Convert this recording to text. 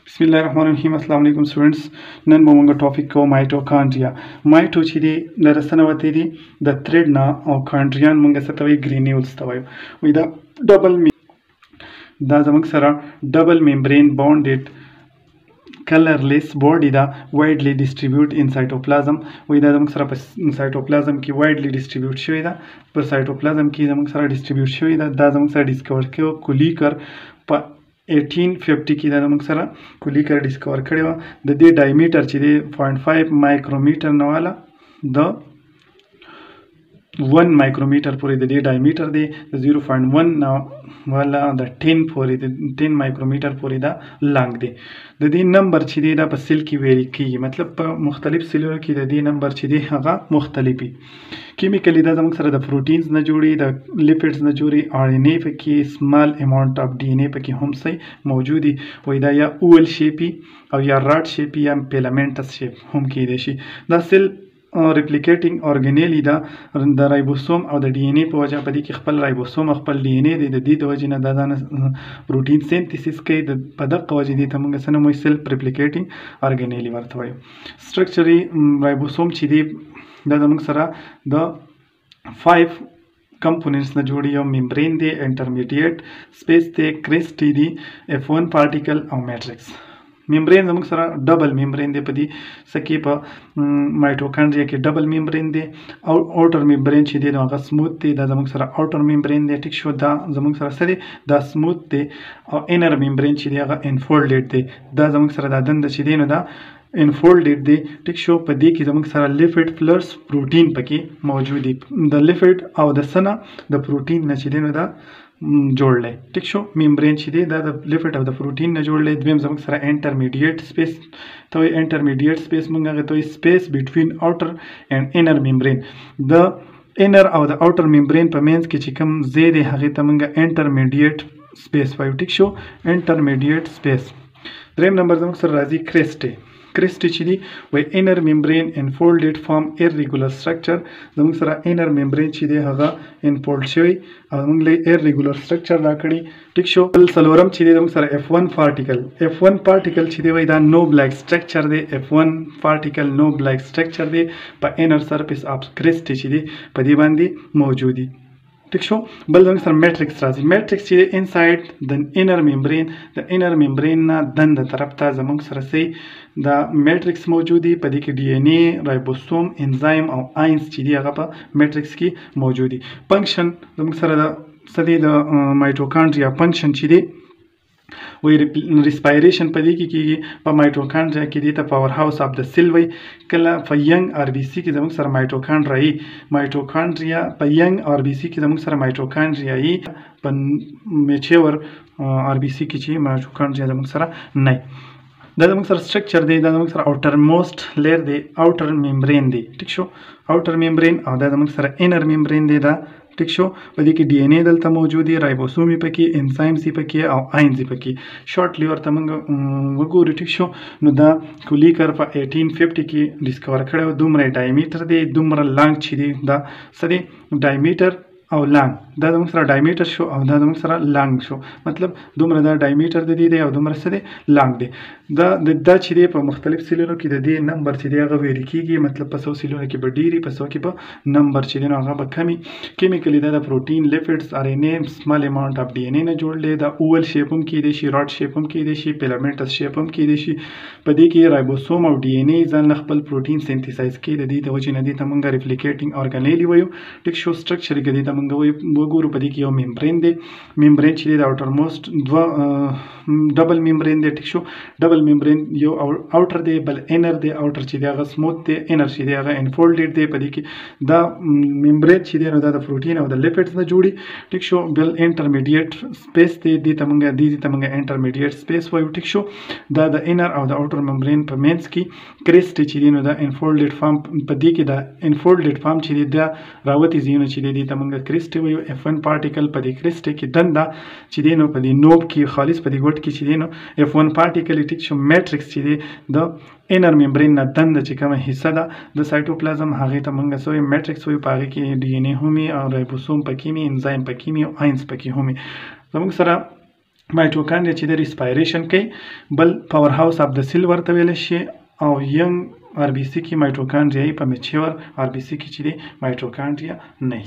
Bismillahirrahmanirrahim. Assalamu alaikum students. Nan momonga topic ko mitochondria. Mito chidi darasana watidi the thread na or chondrian munga satawi granules tawayo. With the zamang sara double membrane bonded colorless body da widely distribute in cytoplasm. With the zamang sara cytoplasm ki widely distribute shoyi da per cytoplasm ki zamang sara distribute shoyi da zamang sara discover kyo kuli kar pa 1850 کې دا موږ سره کلی کر ډیسکور کړی و د دې ډایمیټر چې دی 0.5 مایکرومیټر نه والا د 1 مایکرومیټر پورې د دې ډایمیټر دی د 0.1 نه والا د 10 پورې د 10 مایکرومیټر پورې دا لانګ دی د دې نمبر چې دی دا په سیل کې ویری کیږي مطلب په مختلف سیلونو کې د دې نمبر چې دی هغه مختلفي کیمیکلی دا زموږ سره د پروټینز نه جوړي د لیپیډز نه جوړي ار ان اے پکې سمال اماونت اف ډي ان اے پکې هم صحیح موجودي وای دا یا اول شیپي او یا راډ شیپي یا پیلامنټس شیپ هم کېدای شي دا سیل ریپلیکیټینګ اورګانیلی دا د رایبوسوم او د ډي ان اے په وجه په دې کې خپل رایبوسوم خپل ډي ان اے د دې د وجه نه دا پروټین سینتھیسس کوي د په دغه وجه دي ته موږ سره مو سیلف ریپلیکیټینګ اورګانیلی ورته وایو سټرکچري رایبوسوم چې دی دا زموږ سره د 5 components نه جوړي یو ممبرین دی انټرمیډیټ سپیس دی کریسټ دی F1 پارټیکل او میټرکس ممبرین زموږ سره ډبل ممبرین دی په دې سکه په مایټوکانډریا کې ډبل ممبرین دی او اوټر ممبرین چې دی هغه سموث دی دا زموږ سره اوټر ممبرین دی ټیک شو دا زموږ سره سره دا سموث دی او انر ممبرین چې دی هغه انفولډډ دی دا زموږ سره دا دند چې دی نو دا انفولډډ دی ټیک شو په دې کې زموږ سره لیپیډ پلس پروټین پکې موجود دي د لیپیډ او د سنا د پروټین نه چې دی نو دا جوړل ټیک شو ممبرین چې دی دا د لیپیډ او د پروټین نه جوړل دویم زموږ سره انټرمیډیټ سپیس ته انټرمیډیټ سپیس موږ هغه ته سپیس بټوین اوټر اینڈ انر ممبرین د انر او د اوټر ممبرین په مینس کې چې کوم زید هغه ته موږ انټرمیډیټ سپیس وایو ټیک شو انټرمیډیټ سپیس دریم نمبر زموږ سره راځي کریسټ چې دی وای انر ممبرین انفولډډ فارم ایرریګولر سټرکچر زموږ سره انر ممبرین چې دی هغه انفولډ شوی او موږ له ایرریګولر سټرکچر راکړي ټیک شو بل څلورم چې دی زموږ سره F1 پارټیکل چې دی وای دا نو بلیک سټرکچر دی F1 پارټیکل نو بلیک سټرکچر دی په انر سرفیس اف کریسټ چې دی په دې باندې موجود دي ټیک شو بل زموږ سره میټرکس راځي میټرکس چې دی انساید د انر ممبرین د انر ممبرین نه دند طرف ته زموږ سره سي دا میټرکس موجود دي په دې کې ډي ان اے رایبوسوم انزایم او آینز چې دی هغه په میټرکس کې موجود دي فنکشن زموږ سره د سدي د مایټوکانډریا فنکشن چې دی وی ریسپایریشن په دې کې کېږي په مایټوکانډریا کې دی ته پاور هاوس اف د سیل وی کله په ینګ ار بي سي کې زموږ سره مایټوکانډریا په ینګ ار بي سي کې زموږ سره مایټوکانډریا په میچور ار بي سي کې چې مایټوکانډریا زموږ سره نه دا زموږ سره سټرکچر دی دا زموږ سره اوټر موست لیر دی اوټر ممبرین دی ټیک شو اوټر ممبرین او دا زموږ سره انر ممبرین دی دا ټیک شو په دې کې ډي ان اے دلته موجود دي رایبوسوم پکې انزایمز پکې او آینز پکې شارټلی ورته موږ وګورو ټیک شو نو دا کلی کر په 1850 کې ډیسکور کړو دومره ډایمیټر دی دومره لانګ چې دی دا سدي ډایمیټر او لانګ دا زموږ سره ډایمیټر شو او دا زموږ سره لانګ شو مطلب دومره دا ډایمیټر د دې دی او دومره سره لانګ دی دا چې دی په مختلف سیلونو کې د دې نمبر چې دی هغه ویری کیږي مطلب په 100 سیلونو کې به ډیری په 100 کې په نمبر چې دی هغه به کمی کیمیکلی دا د پروټین لیپیډز ار ان اے سمال اماونت اف ډي ان اے نه جوړل دا اول شیپ هم کېدای شي راډ شیپ هم کېدای شي پیلامنټس شیپ هم کېدای شي په دې کې رایبوسوم او ډي ان اے ځان خپل پروټین سینتھیسایز کوي د دې د وجې نه دی ته موږ ریپلیکیټینګ اورګانیلی وایو ټیک شو سټرکچر کې دی ته موږ وګورو په دې کې یو ممبرین دی ممبرین چې دی د اوټر موست ډبل ممبرین دی ټیک شو ډبل ممبرین یو اوټر دی بل انر دی اوټر چې دی هغه سموث دی انر چې دی هغه انفولډډ دی په دې کې دا ممبرین چې دی نو دا د پروټین او د لیپیډز نه جوړي ټیک شو بل انټرمیډیټ سپیس دی ته موږ انټرمیډیټ سپیس وایو ټیک شو دا د انر او د اوټر ممبرین په مینس کې کریسټ چې دی نو دا انفولډډ فارم په دې کې دا انفولډډ فارم چې دی دا راوتی زینو چې دی ته موږ کریسټ وایو F1 پارټیکل په دې کریسټ کې دنده چې دی نو په دې نوب کې خالص په دې ګوټ کې چې دی نو F1 پارټیکل ټیک شو میټرکس چې دی د انر ممبرین نه دنده چې کومه حصہ ده د سایټوپلازم هغه ته موږ سوې میټرکس وایو په هغه کې ډي ان اے همي او رایبوسوم پکې مي انزایم پکې مي او آینز پکې همي زموږ سره مایټوکانډریا چې د ریسپایریشن کوي، بل پاور هاوس اف د سیل ورته ویلی شي، او ینګ آر بي سي کې مایټوکانډریا په میچور آر بي سي کې چې دی مایټوکانډریا نه وي.